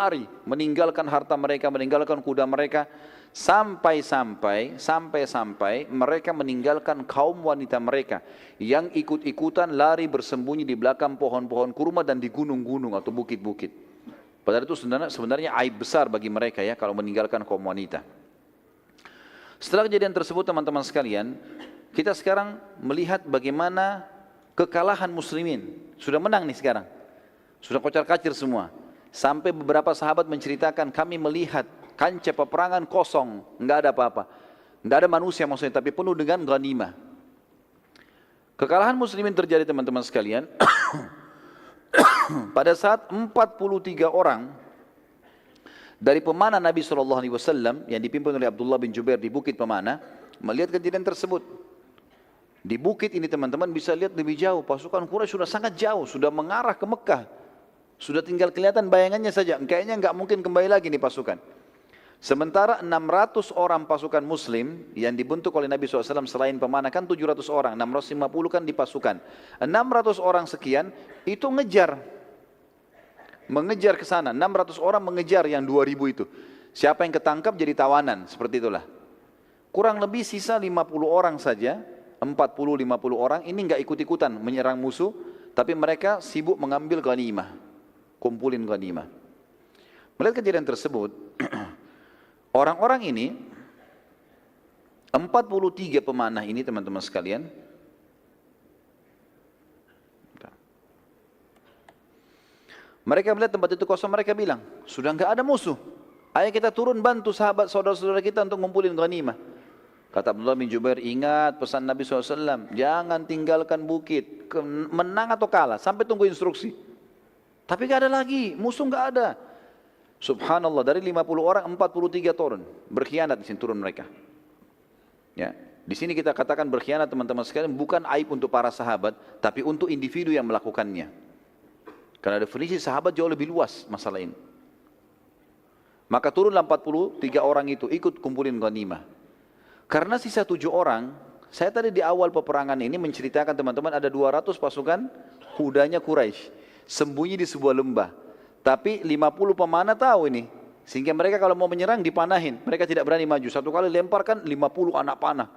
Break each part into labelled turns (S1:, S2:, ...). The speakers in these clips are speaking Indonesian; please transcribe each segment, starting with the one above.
S1: lari, meninggalkan harta mereka, meninggalkan kuda mereka, sampai-sampai mereka meninggalkan kaum wanita mereka yang ikut-ikutan lari bersembunyi di belakang pohon-pohon kurma dan di gunung-gunung atau bukit-bukit. Padahal itu sebenarnya aib besar bagi mereka ya kalau meninggalkan kaum wanita. Setelah kejadian tersebut teman-teman sekalian, kita sekarang melihat bagaimana kekalahan muslimin. Sudah menang nih sekarang. Sudah kocar-kacir semua. Sampai beberapa sahabat menceritakan, kami melihat kancah peperangan kosong, enggak ada apa-apa. Enggak ada manusia maksudnya, tapi penuh dengan ghanimah. Kekalahan muslimin terjadi teman-teman sekalian. Pada saat 43 orang dari pemanah Nabi SAW yang dipimpin oleh Abdullah bin Jubair di Bukit Pemanah, melihat kejadian tersebut. Di bukit ini teman-teman bisa lihat lebih jauh, pasukan Quraisy sudah sangat jauh, sudah mengarah ke Mekah. Sudah tinggal kelihatan bayangannya saja, kayaknya nggak mungkin kembali lagi nih pasukan. Sementara 600 orang pasukan muslim yang dibentuk oleh Nabi SAW selain pemanah kan 700 orang, 650 kan di pasukan. 600 orang sekian itu mengejar ke sana, 600 orang mengejar yang 2000 itu. Siapa yang ketangkap jadi tawanan, seperti itulah. Kurang lebih sisa 50 orang saja, 40-50 orang ini nggak ikut-ikutan menyerang musuh, tapi mereka sibuk mengambil ghanimah, kumpulin ghanimah. Melihat kejadian tersebut, orang-orang ini, 43 pemanah ini teman-teman sekalian, mereka melihat tempat itu kosong, mereka bilang, sudah nggak ada musuh, ayo kita turun bantu sahabat saudara-saudara kita untuk ngumpulin ghanimah. Kata Abdullah bin Jubair, ingat pesan Nabi SAW, jangan tinggalkan bukit, menang atau kalah, sampai tunggu instruksi. Tapi gak ada lagi, musuh gak ada. Subhanallah, dari 50 orang, 43 turun, berkhianat di sini turun mereka. Ya, di sini kita katakan berkhianat teman-teman sekalian, bukan aib untuk para sahabat, tapi untuk individu yang melakukannya. Karena definisi sahabat jauh lebih luas masalah ini. Maka turunlah 43 orang itu, ikut kumpulin ghanimah. Karena sisa 7 orang, saya tadi di awal peperangan ini menceritakan teman-teman ada 200 pasukan kudanya Quraisy sembunyi di sebuah lembah. Tapi 50 pemanah tahu ini, sehingga mereka kalau mau menyerang dipanahin. Mereka tidak berani maju. Satu kali lemparkan 50 anak panah.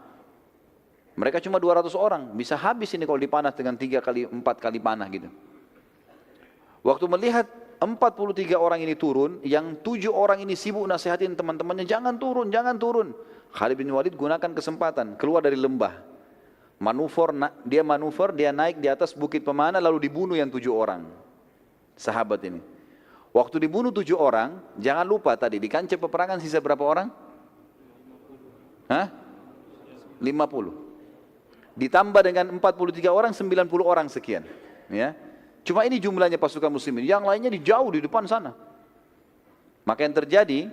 S1: Mereka cuma 200 orang, bisa habis ini kalau dipanah dengan 3 kali 4 kali panah gitu. Waktu melihat 43 orang ini turun, yang 7 orang ini sibuk nasihatin teman-temannya, jangan turun, jangan turun. Khalid bin Walid gunakan kesempatan, keluar dari lembah. Manuver, dia naik di atas bukit pemanah lalu dibunuh yang 7 orang. Sahabat ini. Waktu dibunuh 7 orang, jangan lupa tadi di kancah peperangan sisa berapa orang? 50. Ditambah dengan 43 orang, 90 orang sekian. Ya. Cuma ini jumlahnya pasukan muslimin, yang lainnya jauh di depan sana. Maka yang terjadi,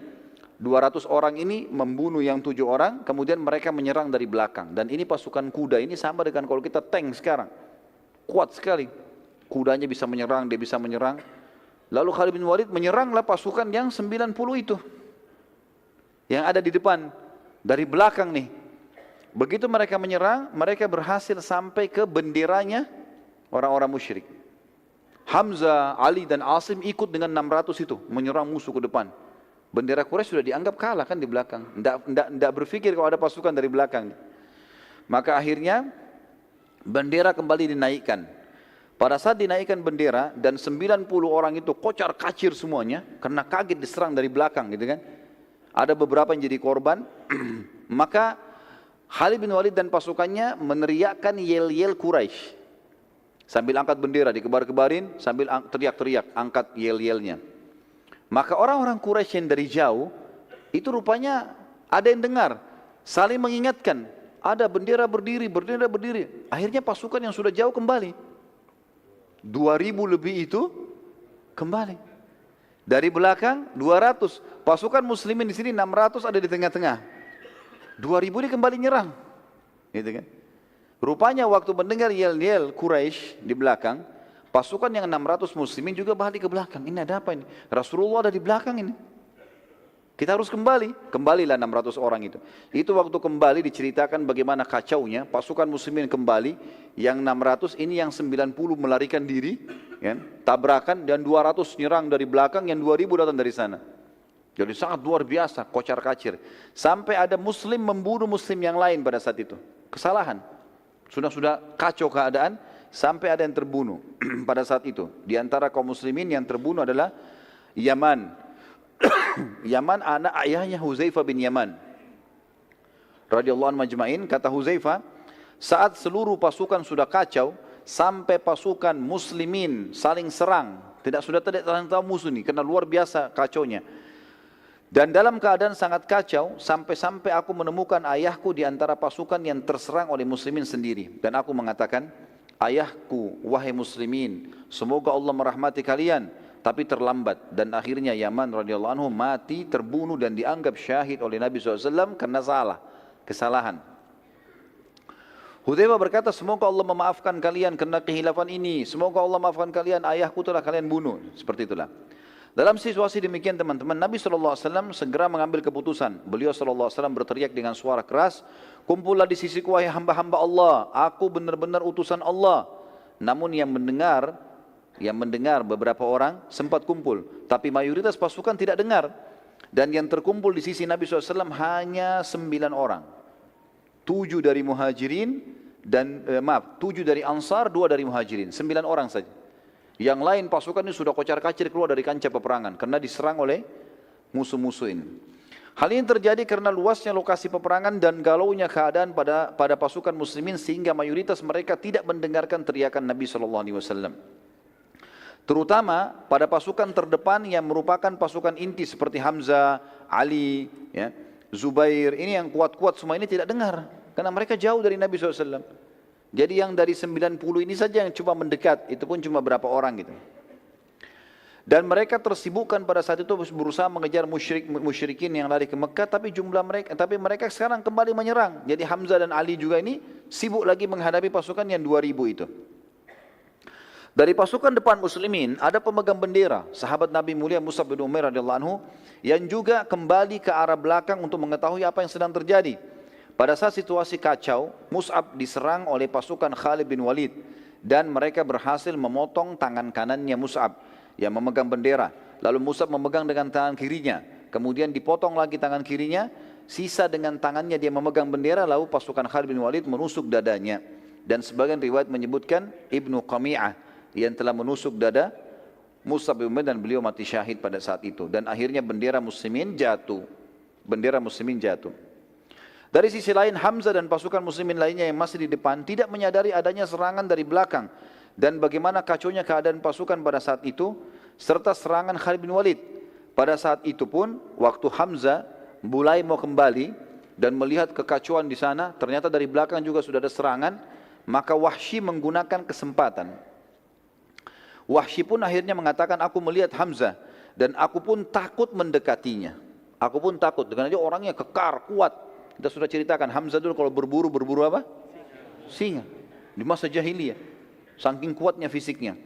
S1: 200 orang ini membunuh yang 7 orang, kemudian mereka menyerang dari belakang. Dan ini pasukan kuda, ini sama dengan kalau kita tank sekarang. Kuat sekali. Kudanya bisa menyerang, dia bisa menyerang. Lalu Khalid bin Walid menyeranglah pasukan yang 90 itu. Yang ada di depan, dari belakang nih. Begitu mereka menyerang, mereka berhasil sampai ke benderanya orang-orang musyrik. Hamzah, Ali dan Asim ikut dengan 600 itu, menyerang musuh ke depan. Bendera Quraisy sudah dianggap kalah kan di belakang. Tidak berpikir kalau ada pasukan dari belakang. Maka akhirnya bendera kembali dinaikkan. Pada saat dinaikkan bendera dan 90 orang itu kocar kacir semuanya karena kaget diserang dari belakang gitu kan. Ada beberapa yang jadi korban. Maka Khalid bin Walid dan pasukannya meneriakkan yel-yel Quraisy. Sambil angkat bendera dikebar-kebarin, sambil teriak-teriak angkat yel-yelnya. Maka orang-orang Quraisy yang dari jauh, itu rupanya ada yang dengar, saling mengingatkan, ada bendera berdiri, bendera berdiri. Akhirnya pasukan yang sudah jauh kembali. 2000 lebih itu kembali. Dari belakang 200, pasukan muslimin di sini 600 ada di tengah-tengah. 2000 ini kembali nyerang. Gitu kan? Rupanya waktu mendengar yel-yel Quraisy di belakang, pasukan yang 600 muslimin juga balik ke belakang. Ini ada apa ini? Rasulullah ada di belakang ini. Kita harus kembalilah 600 orang itu. Itu waktu kembali diceritakan bagaimana kacaunya, pasukan muslimin kembali, yang 600 ini yang 90 melarikan diri, ya, tabrakan, dan 200 nyerang dari belakang, yang 2000 datang dari sana. Jadi sangat luar biasa, kocar kacir. Sampai ada muslim membunuh muslim yang lain pada saat itu. Kesalahan. Sudah kacau keadaan, sampai ada yang terbunuh pada saat itu. Di antara kaum muslimin yang terbunuh adalah Yaman. Yaman anak ayahnya Huzaifah bin Yaman radhiyallahu anhu majma'in. Kata Huzaifah, saat seluruh pasukan sudah kacau, sampai pasukan muslimin saling serang, sudah tidak tahu musuh ini karena luar biasa kacaunya. Dan dalam keadaan sangat kacau, sampai-sampai aku menemukan ayahku di antara pasukan yang terserang oleh muslimin sendiri. Dan aku mengatakan, ayahku, wahai muslimin, semoga Allah merahmati kalian. Tapi terlambat, dan akhirnya Yaman radhiyallahu anhu mati, terbunuh dan dianggap syahid oleh Nabi SAW karena kesalahan. Hudzaifah berkata, semoga Allah memaafkan kalian karena kehilafan ini. Semoga Allah maafkan kalian, ayahku telah kalian bunuh. Seperti itulah. Dalam situasi demikian teman-teman, Nabi SAW segera mengambil keputusan. Beliau SAW berteriak dengan suara keras, kumpullah di sisiku wahai hamba-hamba Allah, aku benar-benar utusan Allah. Namun yang mendengar beberapa orang sempat kumpul, tapi mayoritas pasukan tidak dengar. Dan yang terkumpul di sisi Nabi SAW hanya 9 orang. 7 dari muhajirin, 7 dari ansar, 2 dari muhajirin. 9 orang saja. Yang lain pasukan ini sudah kocar kacir keluar dari kancah peperangan karena diserang oleh musuh-musuh ini. Hal ini terjadi karena luasnya lokasi peperangan dan galaunya keadaan pada pasukan muslimin, sehingga mayoritas mereka tidak mendengarkan teriakan Nabi SAW. Terutama pada pasukan terdepan yang merupakan pasukan inti seperti Hamzah, Ali, ya, Zubair, ini yang kuat-kuat semua ini tidak dengar karena mereka jauh dari Nabi SAW. Jadi yang dari 90 ini saja yang coba mendekat, itu pun cuma berapa orang gitu. Dan mereka tersibukkan pada saat itu berusaha mengejar musyrikin yang lari ke Mekah, tapi mereka sekarang kembali menyerang. Jadi Hamzah dan Ali juga ini sibuk lagi menghadapi pasukan yang 2000 itu. Dari pasukan depan muslimin ada pemegang bendera, sahabat Nabi mulia Mus'ab bin Umair radhiyallahu anhu, yang juga kembali ke arah belakang untuk mengetahui apa yang sedang terjadi. Pada saat situasi kacau, Mus'ab diserang oleh pasukan Khalid bin Walid dan mereka berhasil memotong tangan kanannya Mus'ab yang memegang bendera. Lalu Mus'ab memegang dengan tangan kirinya, kemudian dipotong lagi tangan kirinya, sisa dengan tangannya dia memegang bendera, lalu pasukan Khalid bin Walid menusuk dadanya. Dan sebagian riwayat menyebutkan Ibnu Qami'ah yang telah menusuk dada Mus'ab bin Umair dan beliau mati syahid pada saat itu. Dan akhirnya bendera muslimin jatuh. Dari sisi lain, Hamzah dan pasukan muslimin lainnya yang masih di depan tidak menyadari adanya serangan dari belakang dan bagaimana kacaunya keadaan pasukan pada saat itu, serta serangan Khalid bin Walid. Pada saat itu pun, waktu Hamzah mulai mau kembali dan melihat kekacauan di sana, ternyata dari belakang juga sudah ada serangan, maka Wahsy menggunakan kesempatan. Wahsy pun akhirnya mengatakan, aku melihat Hamzah dan aku pun takut mendekatinya. Aku pun takut, dengan dia orangnya kekar, kuat. Kita sudah ceritakan, Hamzah dulu kalau berburu apa? Singa. Di masa jahiliyah. Saking kuatnya fisiknya.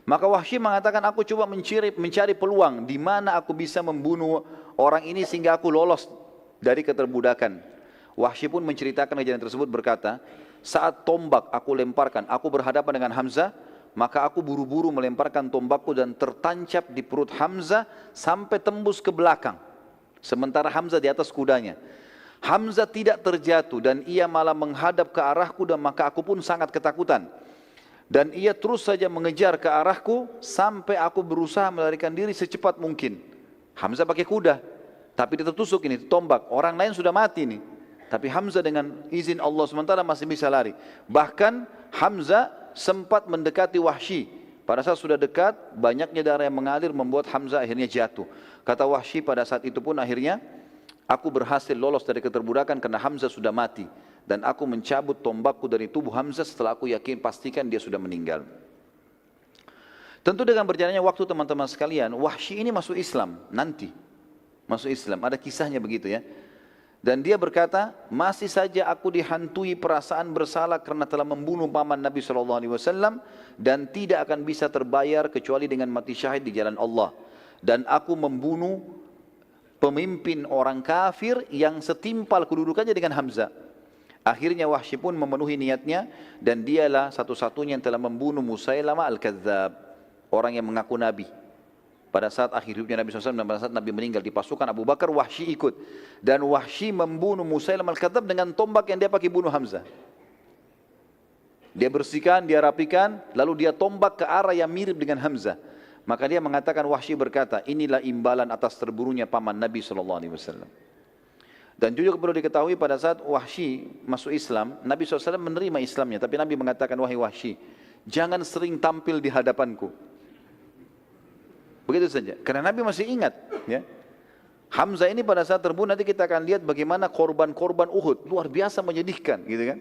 S1: Maka Wahsy mengatakan, aku coba mencari peluang di mana aku bisa membunuh orang ini sehingga aku lolos dari keterbudakan. Wahsy pun menceritakan kejadian tersebut, berkata, saat tombak aku lemparkan, aku berhadapan dengan Hamzah, maka aku buru-buru melemparkan tombakku dan tertancap di perut Hamzah sampai tembus ke belakang. Sementara Hamzah di atas kudanya. Hamzah tidak terjatuh dan ia malah menghadap ke arahku, dan maka aku pun sangat ketakutan. Dan ia terus saja mengejar ke arahku sampai aku berusaha melarikan diri secepat mungkin. Hamzah pakai kuda, tapi dia tertusuk ini tombak. Orang lain sudah mati nih. Tapi Hamzah dengan izin Allah sementara masih bisa lari. Bahkan Hamzah sempat mendekati Wahsy. Pada saat sudah dekat, banyaknya darah yang mengalir membuat Hamzah akhirnya jatuh. Kata Wahsy, pada saat itu pun akhirnya aku berhasil lolos dari keterbudakan karena Hamzah sudah mati. Dan aku mencabut tombakku dari tubuh Hamzah setelah aku pastikan dia sudah meninggal. Tentu dengan berjalannya waktu teman-teman sekalian, Wahsy ini masuk Islam nanti. Masuk Islam, ada kisahnya begitu ya. Dan dia berkata, masih saja aku dihantui perasaan bersalah karena telah membunuh paman Nabi SAW dan tidak akan bisa terbayar kecuali dengan mati syahid di jalan Allah. Dan aku membunuh pemimpin orang kafir yang setimpal kedudukannya dengan Hamzah. Akhirnya Wahsy pun memenuhi niatnya dan dialah satu-satunya yang telah membunuh Musailamah Al-Kadzdzab, orang yang mengaku Nabi. Pada saat akhir hidupnya Nabi SAW dan pada saat Nabi meninggal di pasukan Abu Bakar, Wahsy ikut. Dan Wahsy membunuh Musailamah Al-Kadzdzab dengan tombak yang dia pakai bunuh Hamzah. Dia bersihkan, dia rapikan, lalu dia tombak ke arah yang mirip dengan Hamzah. Maka dia mengatakan, Wahsy berkata, inilah imbalan atas terbunuhnya paman Nabi SAW. Dan juga perlu diketahui pada saat Wahsy masuk Islam, Nabi SAW menerima Islamnya. Tapi Nabi mengatakan, wahai Wahsy, jangan sering tampil di hadapanku. Begitu saja. Karena Nabi masih ingat. Ya. Hamzah ini pada saat terbunuh, nanti kita akan lihat bagaimana korban-korban Uhud. Luar biasa menyedihkan. Gitu kan?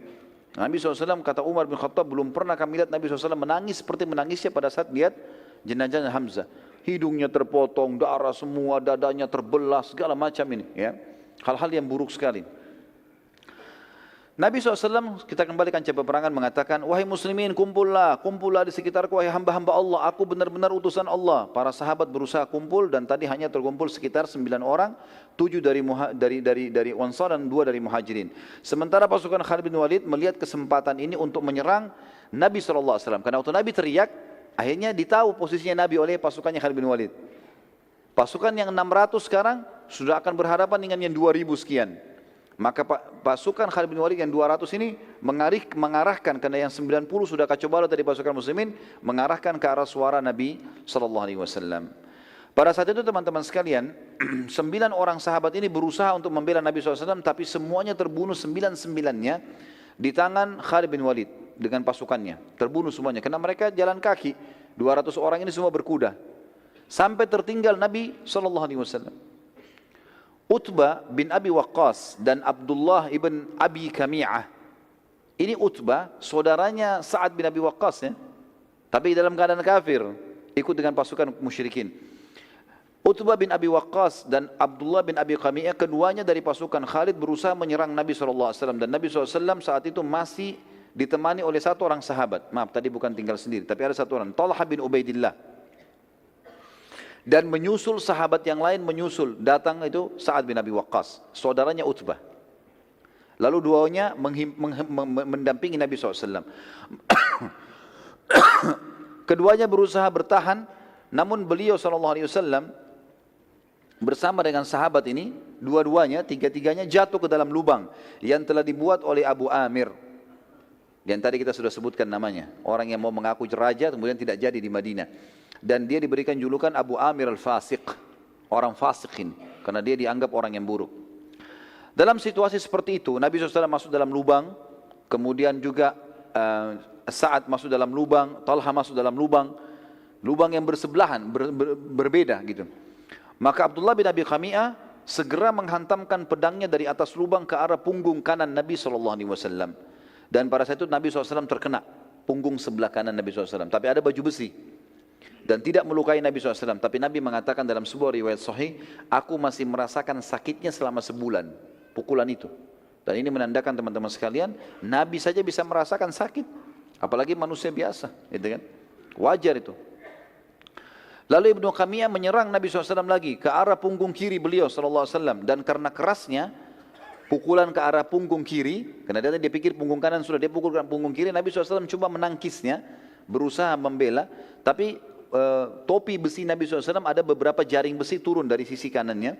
S1: Nabi SAW, kata Umar bin Khattab, belum pernah kami lihat Nabi SAW menangis seperti menangisnya pada saat lihat jenazah Hamzah. Hidungnya terpotong, darah semua, dadanya terbelah, segala macam ini. Ya. Hal-hal yang buruk sekali. Nabi SAW, kita kembalikan cabang peperangan, mengatakan, wahai muslimin, kumpullah di sekitarku, wahai hamba-hamba Allah, aku benar-benar utusan Allah. Para sahabat berusaha kumpul dan tadi hanya terkumpul sekitar 9 orang, 7 dari Ansar dan 2 dari Muhajirin. Sementara pasukan Khalid bin Walid melihat kesempatan ini untuk menyerang Nabi SAW. Karena waktu Nabi teriak, akhirnya ditahu posisinya Nabi oleh pasukannya Khalid bin Walid. Pasukan yang 600 sekarang sudah akan berhadapan dengan yang 2000 sekian. Maka pasukan Khalid bin Walid yang 200 ini mengarahkan, karena yang 90 sudah kacau balau dari pasukan muslimin, mengarahkan ke arah suara Nabi SAW. Pada saat itu teman-teman sekalian, 9 orang sahabat ini berusaha untuk membela Nabi SAW, tapi semuanya terbunuh 9-9-nya di tangan Khalid bin Walid dengan pasukannya. Terbunuh semuanya, karena mereka jalan kaki. 200 orang ini semua berkuda. Sampai tertinggal Nabi SAW. Utbah bin Abi Waqqas dan Abdullah ibn Abi Kami'ah. Ini Utbah, saudaranya Sa'ad bin Abi Waqqas ya. Tapi dalam keadaan kafir, ikut dengan pasukan musyrikin. Utbah bin Abi Waqqas dan Abdullah bin Abi Kami'ah, keduanya dari pasukan Khalid berusaha menyerang Nabi SAW. Dan Nabi SAW saat itu masih ditemani oleh satu orang sahabat. Maaf, tadi bukan tinggal sendiri, tapi ada satu orang, Talha bin Ubaidillah. Dan menyusul sahabat yang lain menyusul, datang itu Sa'ad bin Abi Waqqas, saudaranya Utbah. Lalu duanya mendampingi Nabi SAW. Keduanya berusaha bertahan, namun beliau SAW bersama dengan sahabat ini, dua-duanya, tiga-tiganya jatuh ke dalam lubang yang telah dibuat oleh Abu Amir. Yang tadi kita sudah sebutkan namanya, orang yang mau mengaku raja kemudian tidak jadi di Madinah. Dan dia diberikan julukan Abu Amir al-Fasiq, orang fasikin, karena dia dianggap orang yang buruk. Dalam situasi seperti itu, Nabi SAW masuk dalam lubang, kemudian juga Sa'ad masuk dalam lubang, Talha masuk dalam lubang yang bersebelahan, berbeda gitu. Maka Abdullah bin Abi Kami'ah segera menghantamkan pedangnya dari atas lubang ke arah punggung kanan Nabi SAW. Dan pada saat itu Nabi SAW terkena punggung sebelah kanan Nabi SAW, tapi ada baju besi. Dan tidak melukai Nabi SAW. Tapi Nabi mengatakan dalam sebuah riwayat sahih, aku masih merasakan sakitnya selama sebulan, pukulan itu. Dan ini menandakan teman-teman sekalian, Nabi saja bisa merasakan sakit, apalagi manusia biasa, gitu kan? Wajar itu. Lalu Ibnu Qamiyah menyerang Nabi SAW lagi ke arah punggung kiri beliau SAW. Dan karena kerasnya pukulan ke arah punggung kiri, karena dia pikir punggung kanan sudah, dia pukul ke punggung kiri, Nabi SAW coba menangkisnya, berusaha membela, tapi topi besi Nabi SAW ada beberapa jaring besi turun dari sisi kanannya,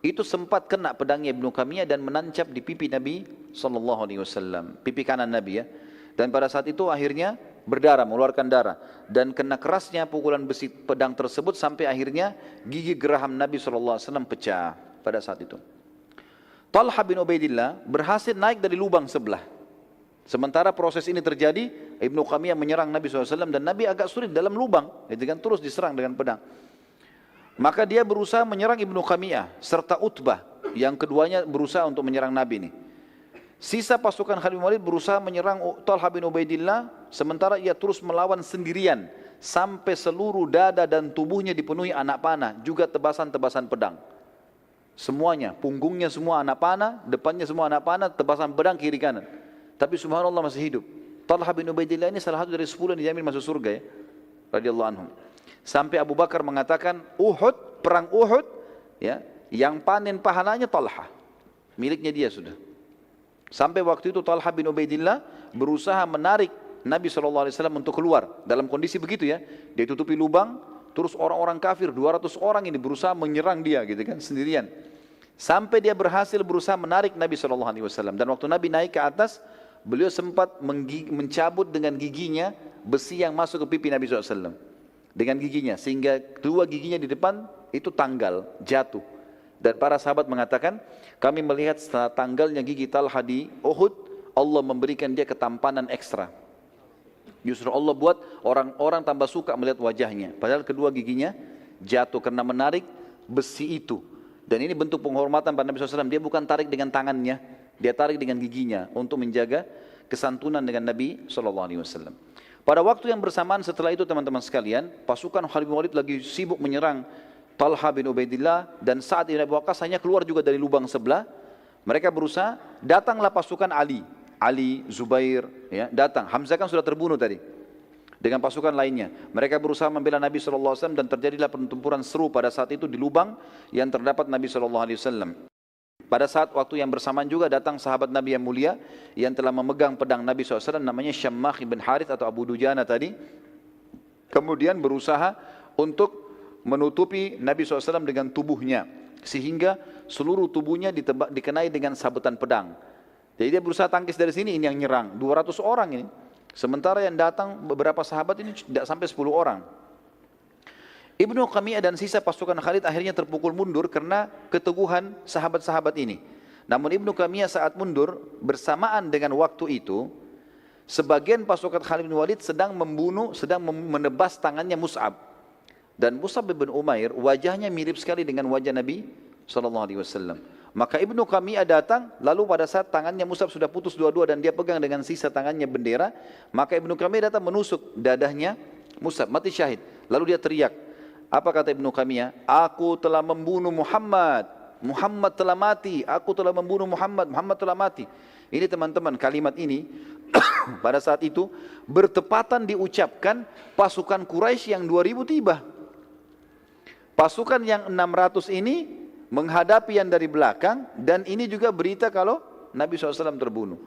S1: itu sempat kena pedangnya Ibnu Qamiyah dan menancap di pipi Nabi SAW, pipi kanan Nabi ya. Dan pada saat itu akhirnya berdarah, mengeluarkan darah, dan kena kerasnya pukulan besi pedang tersebut sampai akhirnya gigi geraham Nabi SAW pecah pada saat itu. Talha bin Ubaidillah berhasil naik dari lubang sebelah. Sementara proses ini terjadi, Ibnu Qamiyah menyerang Nabi SAW dan Nabi agak sulit dalam lubang, itu kan terus diserang dengan pedang. Maka dia berusaha menyerang Ibnu Qamiyah serta Utbah, yang keduanya berusaha untuk menyerang Nabi ini. Sisa pasukan Khalid bin Walid berusaha menyerang Talha bin Ubaidillah, sementara ia terus melawan sendirian sampai seluruh dada dan tubuhnya dipenuhi anak panah, juga tebasan-tebasan pedang. Semuanya, punggungnya semua anak panah, depannya semua anak panah, tebasan pedang kiri kanan. Tapi subhanallah masih hidup. Talha bin Ubaidillah ini salah satu dari 10 yang dijamin masuk surga ya, radhiyallahu anhum. Sampai Abu Bakar mengatakan perang Uhud ya, yang panen pahalanya Talha, miliknya dia sudah. Sampai waktu itu Talha bin Ubaidillah berusaha menarik Nabi SAW untuk keluar. Dalam kondisi begitu ya, dia tutupi lubang, terus orang-orang kafir 200 orang ini berusaha menyerang dia gitu kan, sendirian. Sampai dia berhasil berusaha menarik Nabi SAW. Dan waktu Nabi naik ke atas, beliau sempat mencabut dengan giginya besi yang masuk ke pipi Nabi SAW. Dengan giginya, sehingga dua giginya di depan itu tanggal, jatuh. Dan para sahabat mengatakan, kami melihat setelah tanggalnya gigi Talha di Uhud, Allah memberikan dia ketampanan ekstra. Justru Allah buat orang-orang tambah suka melihat wajahnya. Padahal kedua giginya jatuh karena menarik besi itu. Dan ini bentuk penghormatan pada Nabi SAW. Dia bukan tarik dengan tangannya, dia tarik dengan giginya untuk menjaga kesantunan dengan Nabi SAW. Pada waktu yang bersamaan setelah itu teman-teman sekalian, pasukan Khalid bin Walid lagi sibuk menyerang Talha bin Ubaidillah dan Sa'ad bin Abi Waqqas hanya keluar juga dari lubang sebelah. Mereka berusaha, datanglah pasukan Ali, Zubair, ya, datang. Hamzah kan sudah terbunuh tadi dengan pasukan lainnya. Mereka berusaha membela Nabi SAW dan terjadilah pertempuran seru pada saat itu di lubang yang terdapat Nabi SAW. Pada saat waktu yang bersamaan juga datang sahabat Nabi yang mulia yang telah memegang pedang Nabi SAW, namanya Syammah bin Harith atau Abu Dujana tadi. Kemudian berusaha untuk menutupi Nabi SAW dengan tubuhnya, sehingga seluruh tubuhnya dikenai dengan sabetan pedang. Jadi dia berusaha tangkis dari sini, ini yang nyerang 200 orang ini. Sementara yang datang beberapa sahabat ini tidak sampai 10 orang. Ibnu Qamiyah dan sisa pasukan Khalid akhirnya terpukul mundur karena keteguhan sahabat-sahabat ini. Namun Ibnu Qamiyah saat mundur bersamaan dengan waktu itu, sebagian pasukan Khalid bin Walid sedang menebas tangannya Mus'ab. Dan Mus'ab bin Umair wajahnya mirip sekali dengan wajah Nabi SAW. Maka Ibnu Qamiyah datang, lalu pada saat tangannya Mus'ab sudah putus dua-dua dan dia pegang dengan sisa tangannya bendera, maka Ibnu Qamiyah datang menusuk dadahnya Mus'ab, mati syahid. Lalu dia teriak, apa kata Ibnu Qamiyah? Aku telah membunuh Muhammad, Muhammad telah mati, aku telah membunuh Muhammad, Muhammad telah mati. Ini teman-teman, kalimat ini pada saat itu bertepatan diucapkan pasukan Quraisy yang 2000 tiba. Pasukan yang 600 ini menghadapi yang dari belakang, dan ini juga berita kalau Nabi SAW terbunuh.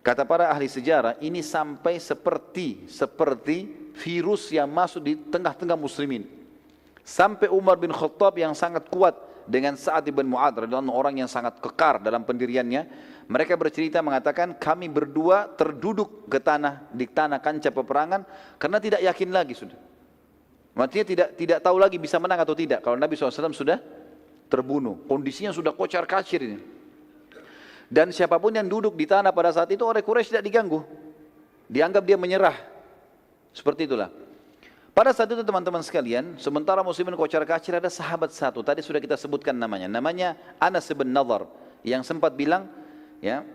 S1: Kata para ahli sejarah, ini sampai seperti virus yang masuk di tengah-tengah muslimin. Sampai Umar bin Khattab yang sangat kuat dengan Sa'ad bin Mu'adz, orang yang sangat kekar dalam pendiriannya, mereka bercerita mengatakan, kami berdua terduduk di tanah kancah peperangan karena tidak yakin lagi sudah. Maksudnya tidak tahu lagi bisa menang atau tidak kalau Nabi SAW sudah terbunuh. Kondisinya sudah kocar-kacir ini. Dan siapapun yang duduk di tanah pada saat itu oleh Quraisy tidak diganggu. Dianggap dia menyerah. Seperti itulah. Pada saat itu teman-teman sekalian, sementara muslimin kocar-kacir, ada sahabat satu, tadi sudah kita sebutkan namanya. Namanya Anas bin Nadhr, yang sempat bilang, ya,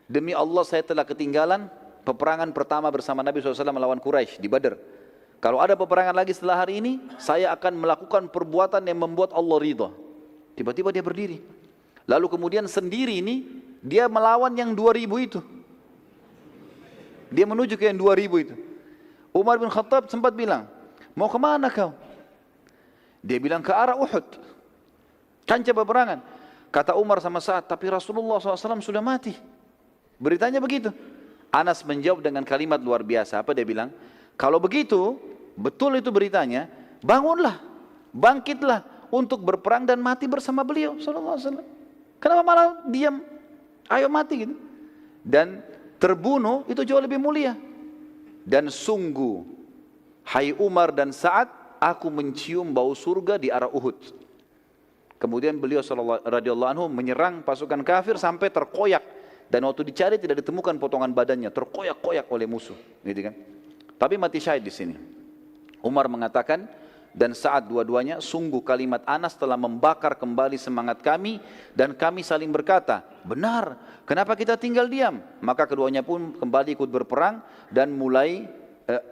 S1: demi Allah saya telah ketinggalan peperangan pertama bersama Nabi SAW melawan Quraisy di Badar. Kalau ada peperangan lagi setelah hari ini, saya akan melakukan perbuatan yang membuat Allah ridha. Tiba-tiba dia berdiri. Lalu kemudian sendiri ini, dia melawan yang 2000 itu. Dia menuju ke yang 2000 itu. Umar bin Khattab sempat bilang, mau kemana kau? Dia bilang ke arah Uhud. Kancah peperangan. Kata Umar sama Sa'ad, tapi Rasulullah SAW sudah mati. Beritanya begitu. Anas menjawab dengan kalimat luar biasa. Apa dia bilang? Kalau begitu, betul itu beritanya, bangunlah, bangkitlah untuk berperang dan mati bersama beliau sallallahu alaihi wasallam. Kenapa malah diam? Ayo mati gitu. Dan terbunuh itu jauh lebih mulia. Dan sungguh, hai Umar dan Sa'ad, aku mencium bau surga di arah Uhud. Kemudian beliau radhiyallahu anhu menyerang pasukan kafir sampai terkoyak, dan waktu dicari tidak ditemukan potongan badannya, terkoyak-koyak oleh musuh, gitu kan? Tapi mati syahid di sini. Umar mengatakan, dan saat dua-duanya, sungguh kalimat Anas telah membakar kembali semangat kami, dan kami saling berkata, benar, kenapa kita tinggal diam? Maka keduanya pun kembali ikut berperang, dan mulai,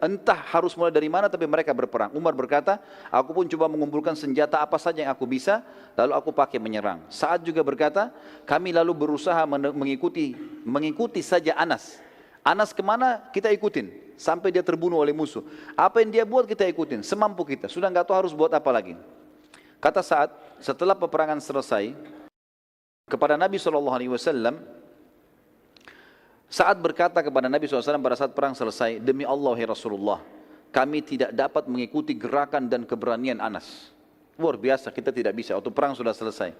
S1: entah harus mulai dari mana, tapi mereka berperang. Umar berkata, aku pun coba mengumpulkan senjata apa saja yang aku bisa, lalu aku pakai menyerang. Sa'ad juga berkata, kami lalu berusaha mengikuti saja Anas. Anas kemana kita ikutin sampai dia terbunuh oleh musuh. Apa yang dia buat kita ikutin semampu kita. Sudah nggak tahu harus buat apa lagi. Kata Sa'ad, setelah peperangan selesai, kepada Nabi SAW, Sa'ad berkata kepada Nabi SAW pada saat perang selesai, demi Allah ya Rasulullah, kami tidak dapat mengikuti gerakan dan keberanian Anas. Luar biasa, kita tidak bisa, waktu perang sudah selesai.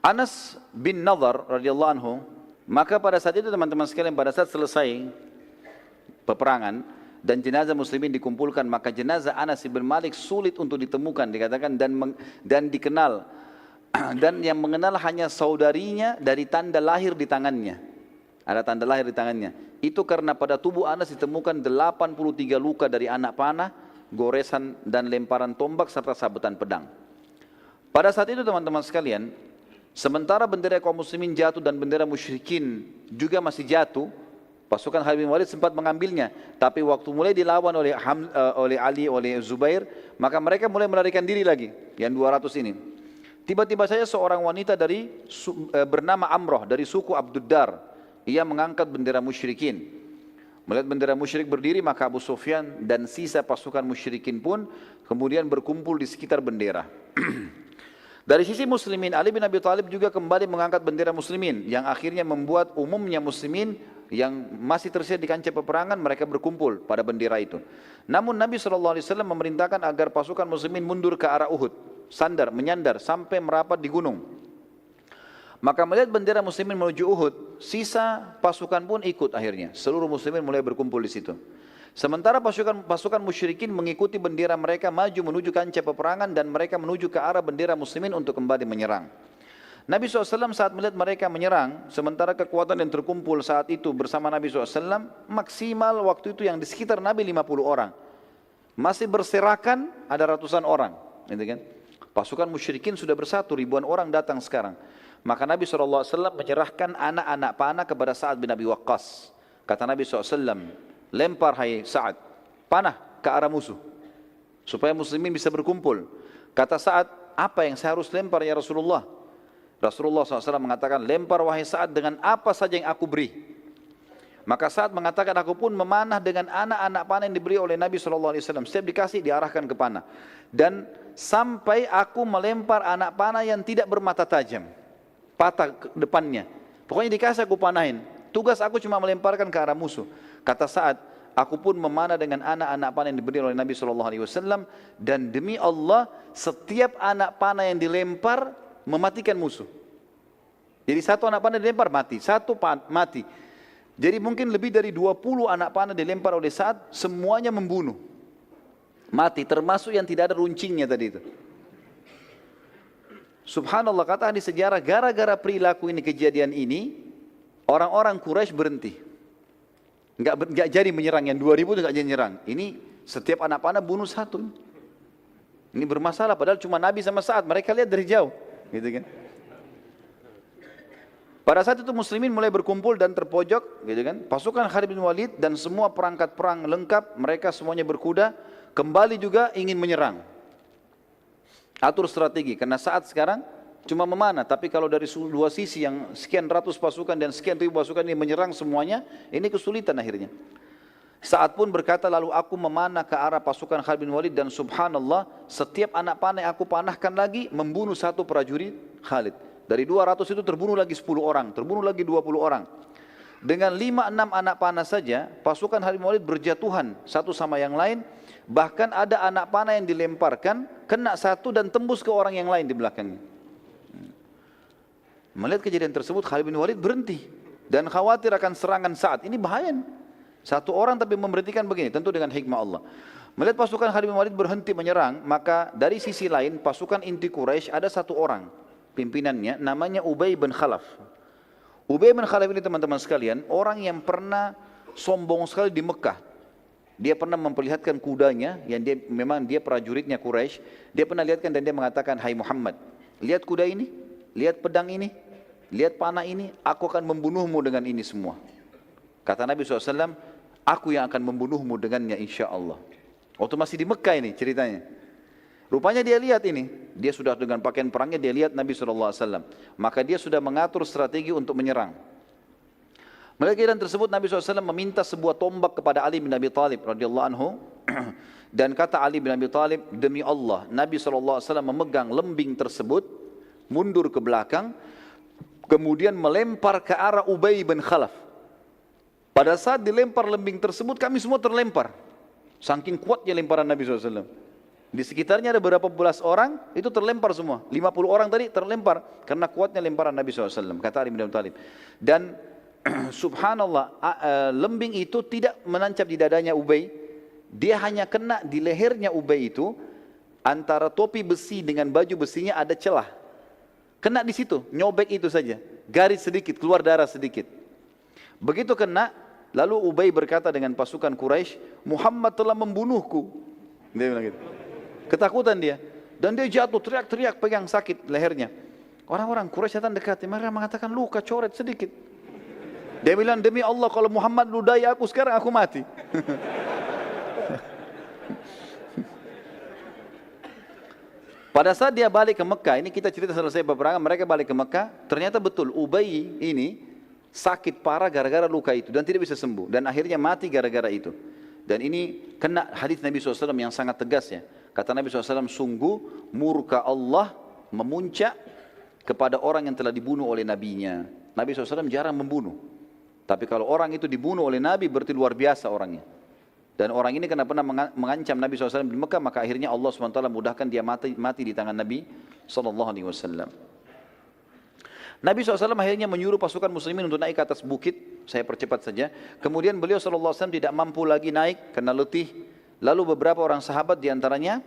S1: Anas bin Nadhr radhiyallahu anhu, maka pada saat itu teman-teman sekalian, pada saat selesai peperangan dan jenazah muslimin dikumpulkan, maka jenazah Anas bin Malik sulit untuk ditemukan, dikatakan dan dikenal, dan yang mengenal hanya saudarinya dari tanda lahir di tangannya. Ada tanda lahir di tangannya. Itu karena pada tubuh Anas ditemukan 83 luka dari anak panah, goresan dan lemparan tombak serta sabetan pedang. Pada saat itu teman-teman sekalian, sementara bendera kaum muslimin jatuh dan bendera musyrikin juga masih jatuh, pasukan Khalid bin Walid sempat mengambilnya. Tapi waktu mulai dilawan oleh Ali, oleh Zubair, maka mereka mulai melarikan diri lagi, yang 200 ini. Tiba-tiba saja seorang wanita bernama Amroh dari suku Abduddar, ia mengangkat bendera musyrikin. Melihat bendera musyrik berdiri, maka Abu Sufyan dan sisa pasukan musyrikin pun kemudian berkumpul di sekitar bendera. Dari sisi muslimin, Ali bin Abi Thalib juga kembali mengangkat bendera muslimin, yang akhirnya membuat umumnya muslimin yang masih tersedia di kancah peperangan, mereka berkumpul pada bendera itu. Namun Nabi SAW memerintahkan agar pasukan muslimin mundur ke arah Uhud, menyandar sampai merapat di gunung. Maka melihat bendera muslimin menuju Uhud, sisa pasukan pun ikut akhirnya. Seluruh muslimin mulai berkumpul di situ. Sementara pasukan musyrikin mengikuti bendera mereka maju menuju kancah peperangan dan mereka menuju ke arah bendera muslimin untuk kembali menyerang. Nabi SAW saat melihat mereka menyerang, sementara kekuatan yang terkumpul saat itu bersama Nabi SAW, maksimal waktu itu yang di sekitar Nabi 50 orang. Masih berserakan ada ratusan orang. Gitu kan? Pasukan musyrikin sudah bersatu, ribuan orang datang sekarang. Maka Nabi SAW menyerahkan anak-anak panah kepada Sa'ad bin Abi Waqqas. Kata Nabi SAW, lempar hai Sa'ad, panah ke arah musuh, supaya muslimin bisa berkumpul. Kata Sa'ad, apa yang saya harus lempar ya Rasulullah? Rasulullah SAW mengatakan, lempar wahai Sa'ad dengan apa saja yang aku beri. Maka Sa'ad mengatakan, aku pun memanah dengan anak-anak panah yang diberi oleh Nabi SAW. Setiap dikasih diarahkan ke panah. Dan sampai aku melempar anak panah yang tidak bermata tajam, patah ke depannya. Pokoknya dikasih aku panahin. Tugas aku cuma melemparkan ke arah musuh. Kata Sa'ad, aku pun memanah dengan anak-anak panah yang diberi oleh Nabi SAW. Dan demi Allah, setiap anak panah yang dilempar mematikan musuh. Jadi satu anak panah dilempar mati, mati. Jadi mungkin lebih dari 20 anak panah dilempar oleh Sa'ad, semuanya membunuh. Mati, termasuk yang tidak ada runcingnya tadi itu. Subhanallah, kata ahli sejarah, gara-gara perilaku ini, kejadian ini, orang-orang Quraisy berhenti. Enggak jadi menyerang, yang 2000 itu enggak jadi menyerang. Ini setiap anak panah bunuh satu. Ini bermasalah, padahal cuma Nabi sama Sa'ad, mereka lihat dari jauh. Gitu kan? Pada saat itu muslimin mulai berkumpul dan terpojok, gitu kan? Pasukan Khalid bin Walid dan semua perangkat perang lengkap, mereka semuanya berkuda, kembali juga ingin menyerang. Atur strategi, karena saat sekarang cuma memanah, tapi kalau dari dua sisi yang sekian ratus pasukan dan sekian ribu pasukan ini menyerang semuanya, ini kesulitan akhirnya. Sa'ad pun berkata, lalu aku memanah ke arah pasukan Khalid bin Walid dan subhanallah, setiap anak panah yang aku panahkan lagi membunuh satu prajurit Khalid. Dari 200 itu terbunuh lagi 10 orang, terbunuh lagi 20 orang. Dengan 5-6 anak panah saja, pasukan Khalid bin Walid berjatuhan satu sama yang lain. Bahkan ada anak panah yang dilemparkan, kena satu dan tembus ke orang yang lain di belakangnya. Melihat kejadian tersebut, Khalid bin Walid berhenti dan khawatir akan serangan Sa'ad. Ini bahaya. Satu orang tapi memberhentikan begini, tentu dengan hikmah Allah. Melihat pasukan Khalid bin Walid berhenti menyerang, maka dari sisi lain pasukan inti Quraisy ada satu orang pimpinannya, namanya Ubay bin Khalaf. Ubay bin Khalaf ini teman-teman sekalian, orang yang pernah sombong sekali di Mekah. Dia pernah memperlihatkan kudanya, yang memang dia prajuritnya Quraisy. Dia pernah lihatkan dan dia mengatakan, hai Muhammad, lihat kuda ini, lihat pedang ini, lihat panah ini, aku akan membunuhmu dengan ini semua. Kata Nabi SAW, aku yang akan membunuhmu dengannya insya Allah. Waktu masih di Mekah ini ceritanya. Rupanya dia lihat ini, dia sudah dengan pakaian perangnya, dia lihat Nabi SAW. Maka dia sudah mengatur strategi untuk menyerang. Melalui kejadian tersebut Nabi SAW meminta sebuah tombak kepada Ali bin Abi Thalib radhiyallahu anhu. Dan kata Ali bin Abi Thalib, demi Allah, Nabi SAW memegang lembing tersebut, mundur ke belakang, kemudian melempar ke arah Ubay bin Khalaf. Pada saat dilempar lembing tersebut, kami semua terlempar. Saking kuatnya lemparan Nabi SAW. Di sekitarnya ada beberapa belas orang, itu terlempar semua. 50 orang tadi terlempar, karena kuatnya lemparan Nabi SAW, kata Ali bin Abi Thalib. Dan subhanallah, lembing itu tidak menancap di dadanya Ubay. Dia hanya kena di lehernya Ubay itu, antara topi besi dengan baju besinya ada celah. Kena di situ, nyobek itu saja. Garis sedikit, keluar darah sedikit. Begitu kena, lalu Ubay berkata dengan pasukan Quraisy, Muhammad telah membunuhku. Dia bilang gitu. Ketakutan dia. Dan dia jatuh, teriak-teriak, pegang sakit lehernya. Orang-orang Quraisy datang dekat, mereka mengatakan luka, coret sedikit. Dia bilang, demi Allah kalau Muhammad ludahi aku sekarang, aku mati. Pada saat dia balik ke Mekah, ini kita cerita selesai peperangan, mereka balik ke Mekah, ternyata betul Ubay ini sakit parah gara-gara luka itu dan tidak bisa sembuh. Dan akhirnya mati gara-gara itu. Dan ini kena hadis Nabi SAW yang sangat tegas ya. Kata Nabi SAW, sungguh murka Allah memuncak kepada orang yang telah dibunuh oleh nabinya. Nabi SAW jarang membunuh. Tapi kalau orang itu dibunuh oleh Nabi berarti luar biasa orangnya. Dan orang ini karena pernah mengancam Nabi SAW di Mekah, maka akhirnya Allah SWT mudahkan dia mati di tangan Nabi SAW. Nabi SAW akhirnya menyuruh pasukan muslimin untuk naik ke atas bukit. Saya percepat saja. Kemudian beliau SAW tidak mampu lagi naik karena letih. Lalu beberapa orang sahabat diantaranya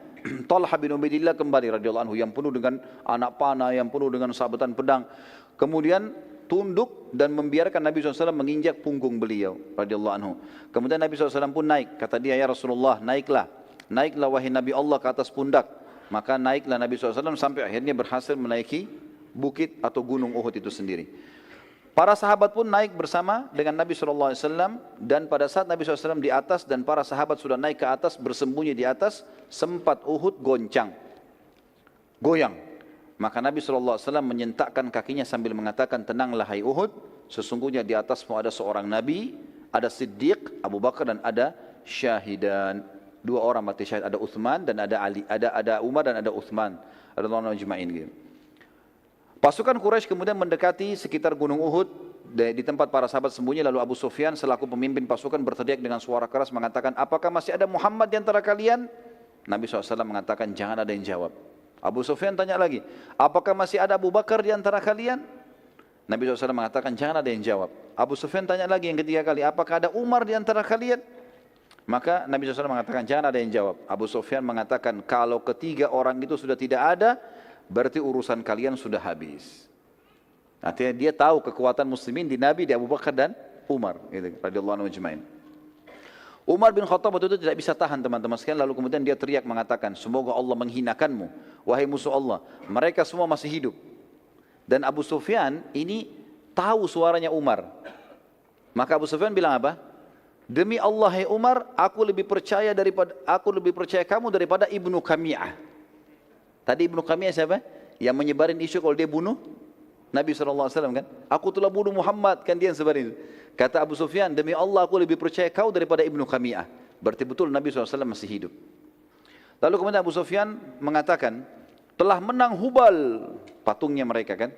S1: Talha bin Ubaidillah kembali radhiyallahu anhu yang penuh dengan anak panah, yang penuh dengan sabetan pedang. Kemudian tunduk dan membiarkan Nabi SAW menginjak punggung beliau radhiyallahu anhu. Kemudian Nabi SAW pun naik. Kata dia, ya Rasulullah, naiklah. Naiklah wahai Nabi Allah ke atas pundak. Maka naiklah Nabi SAW sampai akhirnya berhasil menaiki bukit atau gunung Uhud itu sendiri. Para sahabat pun naik bersama dengan Nabi SAW. Dan pada saat Nabi SAW di atas dan para sahabat sudah naik ke atas, bersembunyi di atas, sempat Uhud goncang, goyang. Maka Nabi SAW menyentakkan kakinya sambil mengatakan, tenanglah hai Uhud, sesungguhnya di atasmu ada seorang Nabi, ada Siddiq, Abu Bakar dan ada syahidan. Dua orang mati syahid, ada Uthman dan ada Ali, ada Umar dan ada Uthman. Radhiyallahu ajma'in gitu. Pasukan Quraisy kemudian mendekati sekitar gunung Uhud di tempat para sahabat sembunyi. Lalu Abu Sufyan selaku pemimpin pasukan berteriak dengan suara keras mengatakan, apakah masih ada Muhammad di antara kalian? Nabi SAW mengatakan, jangan ada yang jawab. Abu Sufyan tanya lagi, apakah masih ada Abu Bakar di antara kalian? Nabi SAW mengatakan, jangan ada yang jawab. Abu Sufyan tanya lagi yang ketiga kali, apakah ada Umar di antara kalian? Maka Nabi SAW mengatakan, jangan ada yang jawab. Abu Sufyan mengatakan, kalau ketiga orang itu sudah tidak ada, berarti urusan kalian sudah habis. Artinya dia tahu kekuatan muslimin di Nabi, di Abu Bakar dan Umar. Radhiyallahu anhu ajma'in. Umar bin Khattab waktu itu tidak bisa tahan teman-teman sekalian, lalu kemudian dia teriak mengatakan, semoga Allah menghinakanmu, wahai musuh Allah. Mereka semua masih hidup. Dan Abu Sufyan ini tahu suaranya Umar. Maka Abu Sufyan bilang apa? Demi Allah hai Umar, aku lebih percaya kamu daripada Ibnu Qami'ah. Tadi Ibnu Qami'ah siapa? Yang menyebarin isu kalau dia bunuh Nabi SAW kan? Aku telah bunuh Muhammad, kan dia yang sebarin itu. Kata Abu Sufyan, demi Allah aku lebih percaya kau daripada Ibnu Qami'ah. Berarti betul Nabi SAW masih hidup. Lalu kemudian Abu Sufyan mengatakan, telah menang Hubal, patungnya mereka kan.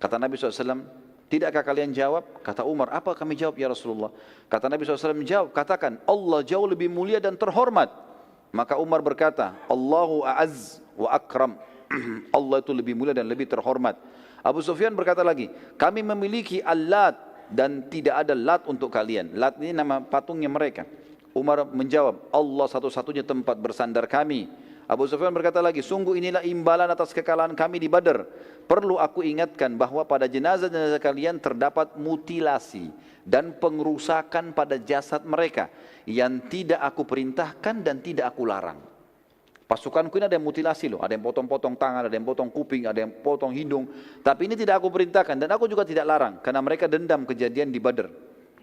S1: Kata Nabi SAW, tidakkah kalian jawab? Kata Umar, apa kami jawab ya Rasulullah? Kata Nabi SAW, jawab, katakan, Allah jauh lebih mulia dan terhormat. Maka Umar berkata, Allahu a'az wa akram. Allah itu lebih mulia dan lebih terhormat. Abu Sufyan berkata lagi, kami memiliki Al-Lat dan tidak ada Lat untuk kalian. Lat ini nama patungnya mereka. Umar menjawab, Allah satu-satunya tempat bersandar kami. Abu Sufyan berkata lagi, sungguh inilah imbalan atas kekalahan kami di Badar. Perlu aku ingatkan bahwa pada jenazah-jenazah kalian terdapat mutilasi dan pengerusakan pada jasad mereka yang tidak aku perintahkan dan tidak aku larang. Pasukanku ini ada yang mutilasi loh, ada yang potong-potong tangan, ada yang potong kuping, ada yang potong hidung. Tapi ini tidak aku perintahkan dan aku juga tidak larang karena mereka dendam kejadian di Badar.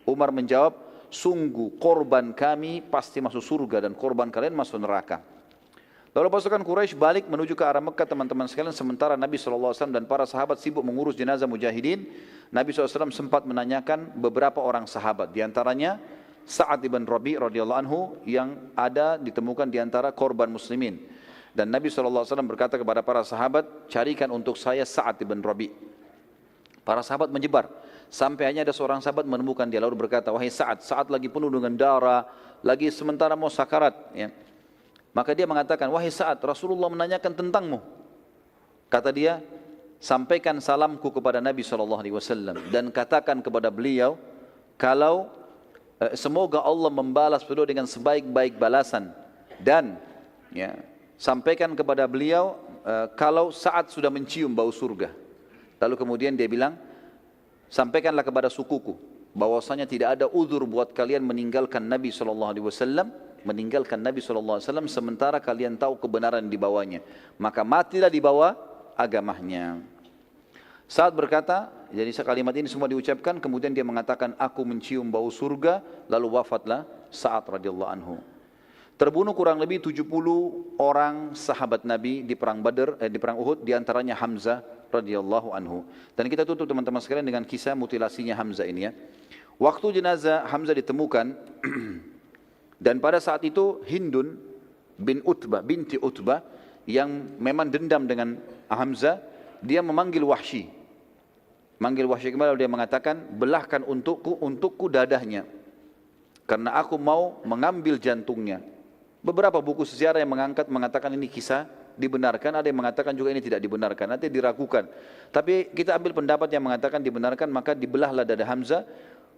S1: Umar menjawab, sungguh korban kami pasti masuk surga dan korban kalian masuk neraka. Lalu pasukan Quraisy balik menuju ke arah Mekah teman-teman sekalian, sementara Nabi SAW dan para sahabat sibuk mengurus jenazah mujahidin. Nabi SAW sempat menanyakan beberapa orang sahabat, diantaranya Sa'ad ibn Rabi' radhiyallahu anhu yang ada ditemukan di antara korban muslimin. Dan Nabi SAW berkata kepada para sahabat, carikan untuk saya Sa'ad ibn Rabi'. Para sahabat menyebar, sampai hanya ada seorang sahabat menemukan dia lalu berkata, wahai Sa'ad, Sa'ad lagi penuh dengan darah, lagi sementara mau sakarat. Ya. Maka dia mengatakan, wahai Sa'ad, Rasulullah menanyakan tentangmu. Kata dia, sampaikan salamku kepada Nabi SAW dan katakan kepada beliau, kalau semoga Allah membalas beliau dengan sebaik-baik balasan. Dan ya, sampaikan kepada beliau, kalau Sa'ad sudah mencium bau surga. Lalu kemudian dia bilang, sampaikanlah kepada sukuku, bahwasanya tidak ada uzur buat kalian meninggalkan Nabi SAW, meninggalkan Nabi SAW sementara kalian tahu kebenaran di bawahnya. Maka matilah di bawah agamanya. Saat berkata, jadi kalimat ini semua diucapkan, kemudian dia mengatakan, aku mencium bau surga, lalu wafatlah Sa'ad radhiyallahu anhu. Terbunuh kurang lebih 70 orang sahabat Nabi di perang Badr, di perang Uhud, diantaranya Hamzah radhiyallahu anhu. Dan kita tutup teman-teman sekalian dengan kisah mutilasinya Hamzah ini ya. Waktu jenazah Hamzah ditemukan, dan pada saat itu Hindun binti Utbah yang memang dendam dengan Hamzah, dia memanggil Wahsy. Manggil Wahsy kembali, dia mengatakan, belahkan untukku dadahnya, karena aku mau mengambil jantungnya. Beberapa buku sejarah yang mengatakan ini kisah dibenarkan, ada yang mengatakan juga ini tidak dibenarkan, nanti diragukan. Tapi kita ambil pendapat yang mengatakan dibenarkan, maka dibelahlah dada Hamzah.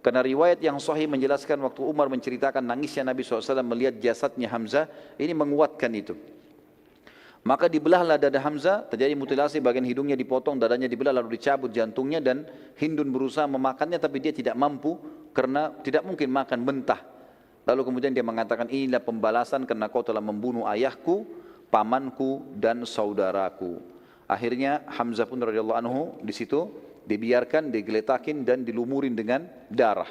S1: Karena riwayat yang sahih menjelaskan waktu Umar menceritakan nangisnya Nabi SAW melihat jasadnya Hamzah, ini menguatkan itu. Maka dibelahlah dada Hamzah, terjadi mutilasi, bagian hidungnya dipotong, dadanya dibelah, lalu dicabut jantungnya, dan Hindun berusaha memakannya tapi dia tidak mampu karena tidak mungkin makan mentah. Lalu kemudian dia mengatakan, inilah pembalasan karena kau telah membunuh ayahku, pamanku dan saudaraku. Akhirnya Hamzah pun radhiyallahu anhu di situ dibiarkan, digeletakin dan dilumurin dengan darah.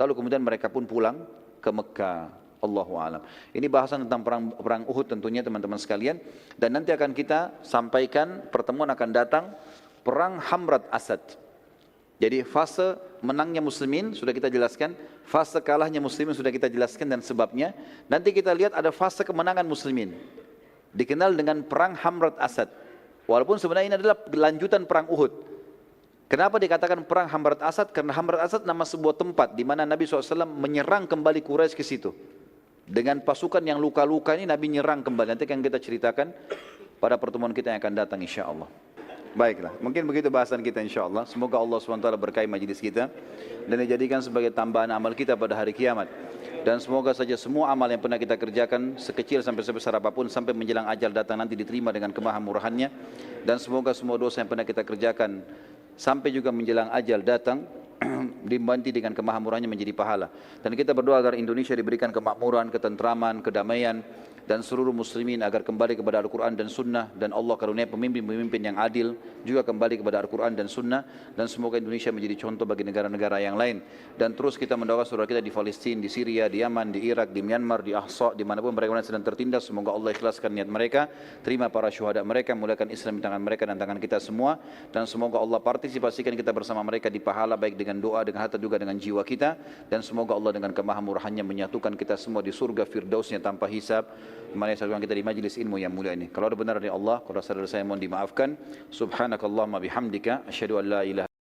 S1: Lalu kemudian mereka pun pulang ke Mekah. Allahu a'lam. Ini bahasan tentang perang Uhud tentunya teman-teman sekalian. Dan nanti akan kita sampaikan, pertemuan akan datang, perang Hamrat Asad. Jadi fase menangnya muslimin sudah kita jelaskan, fase kalahnya muslimin sudah kita jelaskan dan sebabnya. Nanti kita lihat ada fase kemenangan muslimin, dikenal dengan perang Hamrat Asad. Walaupun sebenarnya ini adalah lanjutan perang Uhud. Kenapa dikatakan perang Hamrat Asad? Karena Hamrat Asad nama sebuah tempat di mana Nabi SAW menyerang kembali Quraisy ke situ. Dengan pasukan yang luka-luka ini Nabi nyerang kembali. Nanti akan kita ceritakan pada pertemuan kita yang akan datang insya Allah. Baiklah, mungkin begitu bahasan kita insya Allah. Semoga Allah SWT berkahi majlis kita dan dijadikan sebagai tambahan amal kita pada hari kiamat. Dan semoga saja semua amal yang pernah kita kerjakan, sekecil sampai sebesar apapun, sampai menjelang ajal datang nanti diterima dengan kemahamurahannya. Dan semoga semua dosa yang pernah kita kerjakan sampai juga menjelang ajal datang dibanti dengan kemahamurahannya menjadi pahala. Dan kita berdoa agar Indonesia diberikan kemakmuran, ketentraman, kedamaian, dan seluruh muslimin agar kembali kepada Al-Quran dan Sunnah, dan Allah karunia pemimpin-pemimpin yang adil juga kembali kepada Al-Quran dan Sunnah, dan semoga Indonesia menjadi contoh bagi negara-negara yang lain. Dan terus kita mendoakan saudara kita di Palestina, di Syria, di Yaman, di Irak, di Myanmar, di Ahsa, dimanapun mereka sedang tertindas, semoga Allah ikhlaskan niat mereka, terima para syuhada mereka, mulakan Islam di tangan mereka dan tangan kita semua, dan semoga Allah partisipasikan kita bersama mereka di pahala, baik dengan doa, dengan harta, juga dengan jiwa kita, dan semoga Allah dengan kemahamurahannya menyatukan kita semua di surga firdausnya tanpa hisab, dimana satukan kita di majlis ilmu yang mulia ini. Kalau ada benar dari Allah, kalau saudara saya mohon dimaafkan. Subhanakallahumma bihamdika asyhadu an la ilaha